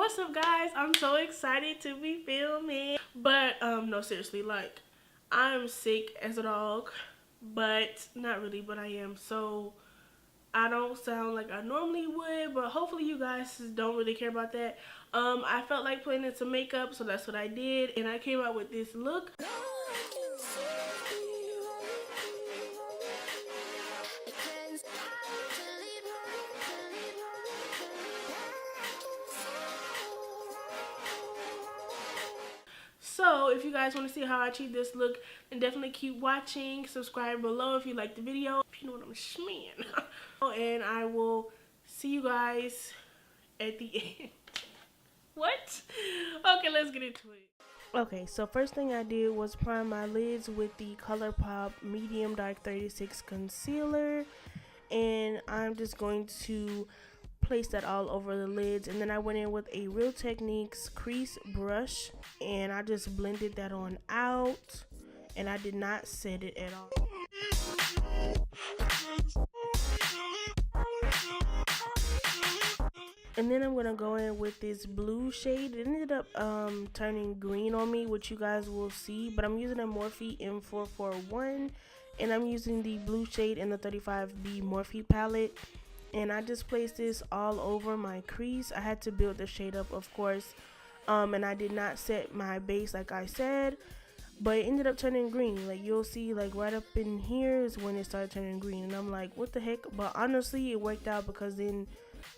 What's up, guys? I'm so excited to be filming. But no, seriously, like, I'm sick as a dog, but not really, but I am. So I don't sound like I normally would, but hopefully you guys don't really care about that. I felt like putting in some makeup, so that's what I did, and I came out with this look. So if you guys want to see how I achieve this look, then definitely keep watching. Subscribe below if you like the video, if you know what I'm saying. And I will see you guys at the end. What? Okay, let's get into it. Okay, so first thing I did was prime my lids with the Colourpop Medium Dark 36 Concealer. And I'm just going to place that all over the lids, and then I went in with a Real Techniques crease brush and I just blended that on out, and I did not set it at all. And then I'm gonna go in with this blue shade. It ended up turning green on me, which you guys will see, but I'm using a Morphe M441 and I'm using the blue shade in the 35B Morphe palette. And I just placed this all over my crease. I had to build the shade up, of course, and I did not set my base like I said, but it ended up turning green. Like, you'll see, like, right up in here is when it started turning green, and I'm like, what the heck? But honestly, it worked out because then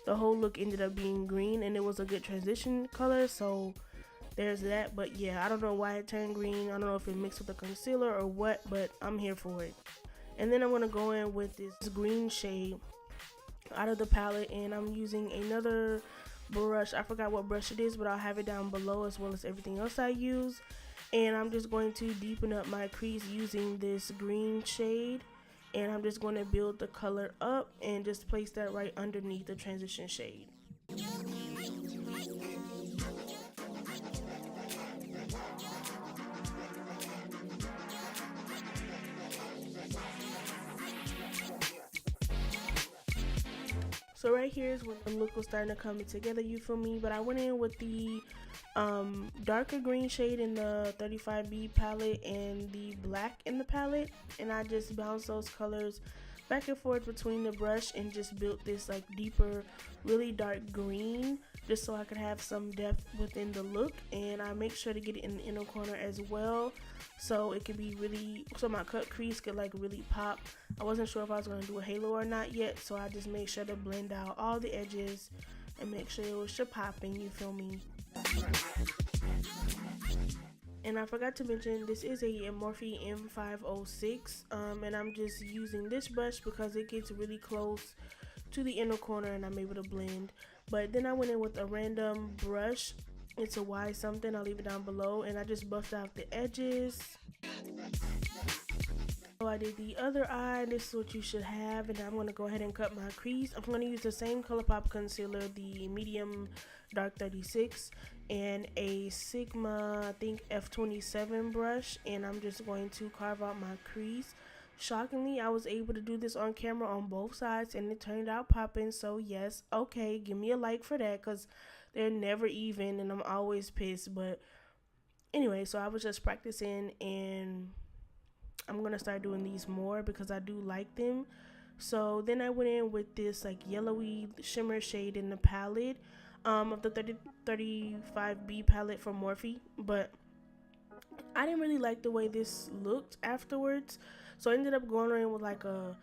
the whole look ended up being green, and it was a good transition color, so there's that. But yeah, I don't know why it turned green. I don't know if it mixed with the concealer or what, but I'm here for it. And then I'm gonna go in with this green shade out of the palette, and I'm using another brush. I forgot what brush it is, but I'll have it down below, as well as everything else I use. And I'm just going to deepen up my crease using this green shade, and I'm just going to build the color up and just place that right underneath the transition shade. So right here is when the look was starting to come together, you feel me? But I went in with the darker green shade in the 35B palette and the black in the palette, and I just bounced those colors back and forth between the brush and just built this like deeper, really dark green, just so I could have some depth within the look. And I make sure to get it in the inner corner as well, so it could be really, so my cut crease could like really pop. I wasn't sure if I was going to do a halo or not yet, so I just made sure to blend out all the edges and make sure it was popping, you feel me? And I forgot to mention, this is a Morphe M506, and I'm just using this brush because it gets really close to the inner corner and I'm able to blend. But then I went in with a random brush. It's a Y something, I'll leave it down below, and I just buffed out the edges. So I did the other eye, and this is what you should have, and I'm going to go ahead and cut my crease. I'm going to use the same Colourpop concealer, the medium dark 36, and a Sigma, I think F27 brush, and I'm just going to carve out my crease. Shockingly, I was able to do this on camera on both sides, and it turned out popping. So yes, okay, give me a like for that, because they're never even and I'm always pissed. But anyway, so I was just practicing, and I'm gonna start doing these more because I do like them. So then I went in with this like yellowy shimmer shade in the palette of the 35B palette from Morphe, but I didn't really like the way this looked afterwards, so I ended up going in with like a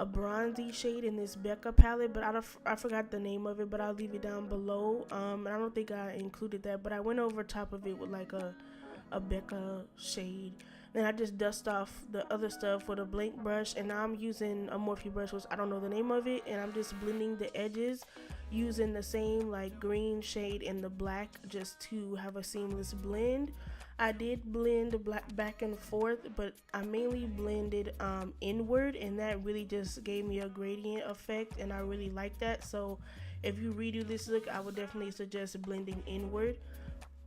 bronzy shade in this Becca palette, but I forgot the name of it, but I'll leave it down below. And I don't think I included that, but I went over top of it with like a Becca shade. Then I just dust off the other stuff with a blank brush, and now I'm using a Morphe brush, which I don't know the name of it, and I'm just blending the edges using the same like green shade and the black, just to have a seamless blend. I did blend the black back and forth, but I mainly blended inward, and that really just gave me a gradient effect, and I really like that. So if you redo this look, I would definitely suggest blending inward.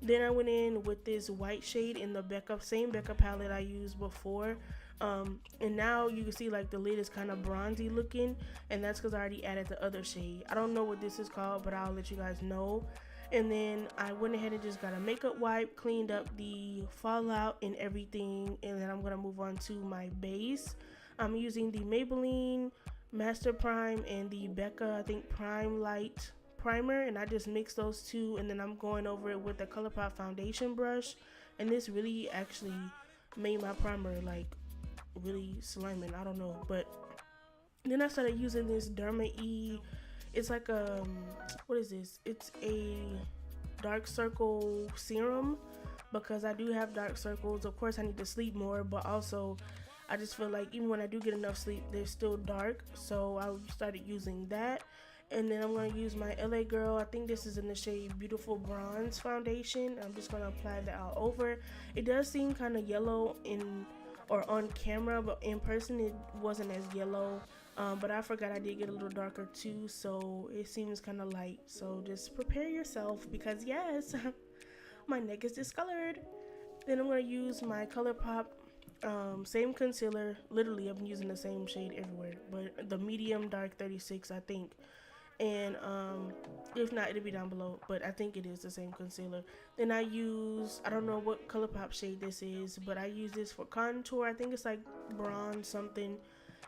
Then I went in with this white shade in the same Becca palette I used before, and now you can see like the lid is kind of bronzy looking, and that's because I already added the other shade. I don't know what this is called, but I'll let you guys know. And then I went ahead and just got a makeup wipe, cleaned up the fallout and everything, and then I'm gonna move on to my base. I'm using the Maybelline Master Prime and the Becca, I think, Prime Light primer, and I just mix those two, and then I'm going over it with the Colourpop foundation brush, and this really actually made my primer like really slimming, I don't know. But then I started using this Derma E. It's like a what is this? It's a dark circle serum, because I do have dark circles. Of course I need to sleep more, but also I just feel like even when I do get enough sleep, they're still dark. So I started using that. And then I'm going to use my LA Girl, I think this is in the shade Beautiful Bronze foundation. I'm just going to apply that all over. It does seem kind of yellow on camera, but in person it wasn't as yellow. But I forgot I did get a little darker too, so it seems kind of light. So just prepare yourself, because yes, my neck is discolored. Then I'm going to use my Colourpop same concealer. Literally I've been using the same shade everywhere, but the medium dark 36, I think. And if not, it'll be down below, but I think it is the same concealer. Then I use, I don't know what Colourpop shade this is, but I use this for contour. I think it's like bronze something.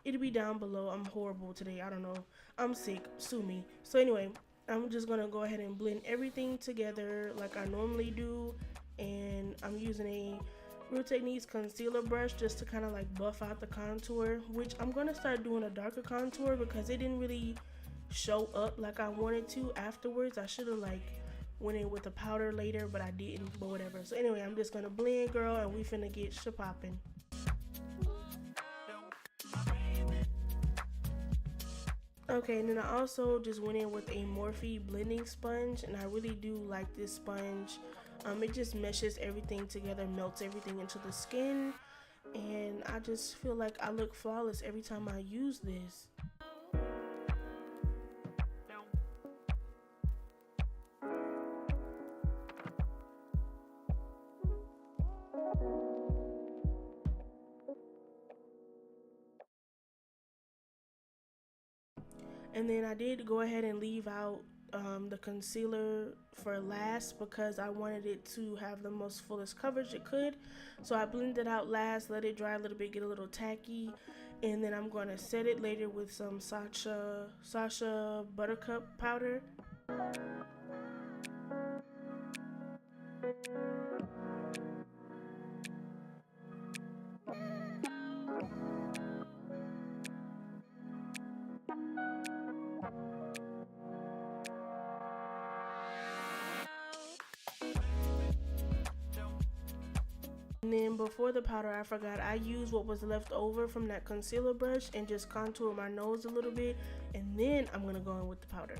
It'll be down below. I'm horrible today, I don't know, I'm sick, sue me. So anyway, I'm just gonna go ahead and blend everything together like I normally do, and I'm using a Real Techniques concealer brush just to kind of like buff out the contour, which I'm gonna start doing a darker contour because it didn't really show up like I wanted to afterwards. I should have like went in with a powder later, but I didn't, but whatever. So anyway, I'm just gonna blend, girl, and we finna get shapoppin'. Okay, and then I also just went in with a Morphe blending sponge, and I really do like this sponge. It just meshes everything together, melts everything into the skin, and I just feel like I look flawless every time I use this. And then I did go ahead and leave out the concealer for last because I wanted it to have the most fullest coverage it could. So I blended it out last, let it dry a little bit, get a little tacky, and then I'm going to set it later with some Sacha Buttercup powder. And then before the powder, I forgot I used what was left over from that concealer brush and just contour my nose a little bit, and then I'm gonna go in with the powder.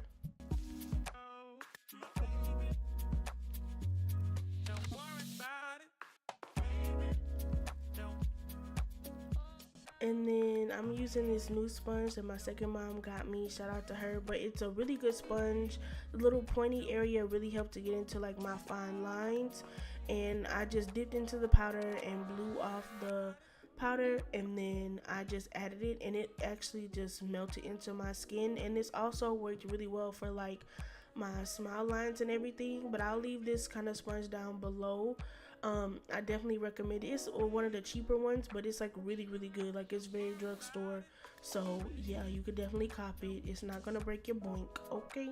And then I'm using this new sponge that my second mom got me, shout out to her, but it's a really good sponge. The little pointy area really helped to get into like my fine lines, and I just dipped into the powder and blew off the powder, and then I just added it, and it actually just melted into my skin. And this also worked really well for like my smile lines and everything, but I'll leave this kind of sponge down below. I definitely recommend it. It's one of the cheaper ones, but it's like really good. Like, it's very drugstore, so yeah, you could definitely cop it. It's not gonna break your boink, okay?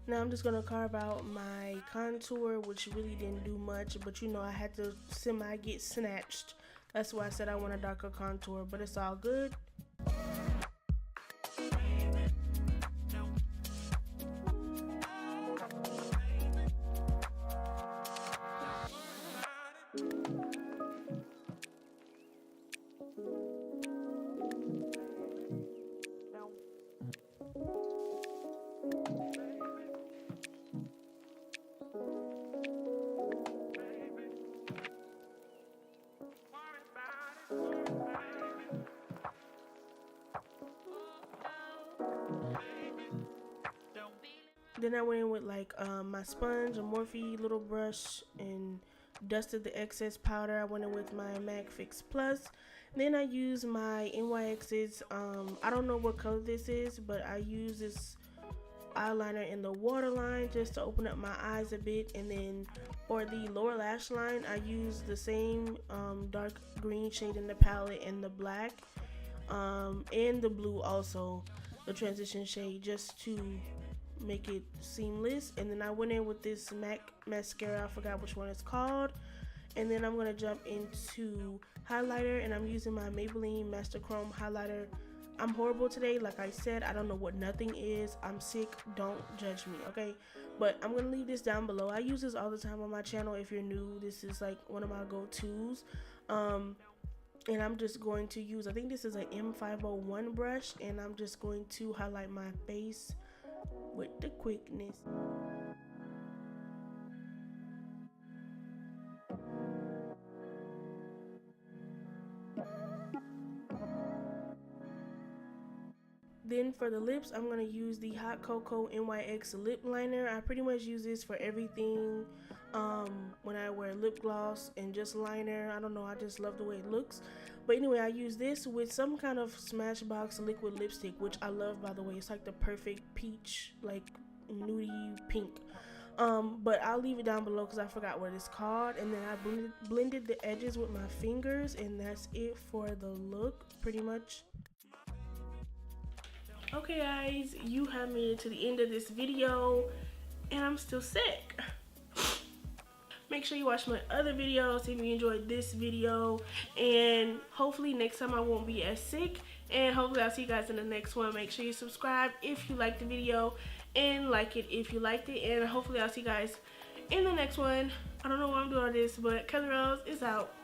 Now I'm just gonna carve out my contour, which really didn't do much, but you know, I had to semi get snatched. That's why I said I want a darker contour, but it's all good. Then I went in with like my sponge, a Morphe little brush, and dusted the excess powder. I went in with my MAC Fix Plus. Then I use my NYX's, I don't know what color this is, but I use this eyeliner in the waterline just to open up my eyes a bit. And then for the lower lash line, I use the same dark green shade in the palette and the black and the blue also, the transition shade, just to make it seamless. And then I went in with this MAC mascara, I forgot which one it's called. And then I'm gonna jump into highlighter, and I'm using my Maybelline Master Chrome highlighter. I'm horrible today, like I said. I don't know what nothing is. I'm sick, don't judge me, okay? But I'm gonna leave this down below. I use this all the time on my channel. If you're new, this is like one of my go-tos. And I'm just going to use, I think this is an M501 brush, and I'm just going to highlight my face with the quickness. Then for the lips, I'm going to use the Hot Cocoa NYX lip liner. I pretty much use this for everything when I wear lip gloss and just liner. I don't know, I just love the way it looks. But anyway, I use this with some kind of Smashbox liquid lipstick, which I love, by the way. It's like the perfect peach, like nudie pink. But I'll leave it down below because I forgot what it's called. And then I blended the edges with my fingers, and that's it for the look, pretty much. Okay guys, you have made it to the end of this video, and I'm still sick. Make sure you watch my other videos if you enjoyed this video, and hopefully next time I won't be as sick, and hopefully I'll see you guys in the next one. Make sure you subscribe if you liked the video, and like it if you liked it, and hopefully I'll see you guys in the next one. I don't know why I'm doing all this, but Color Rose is out.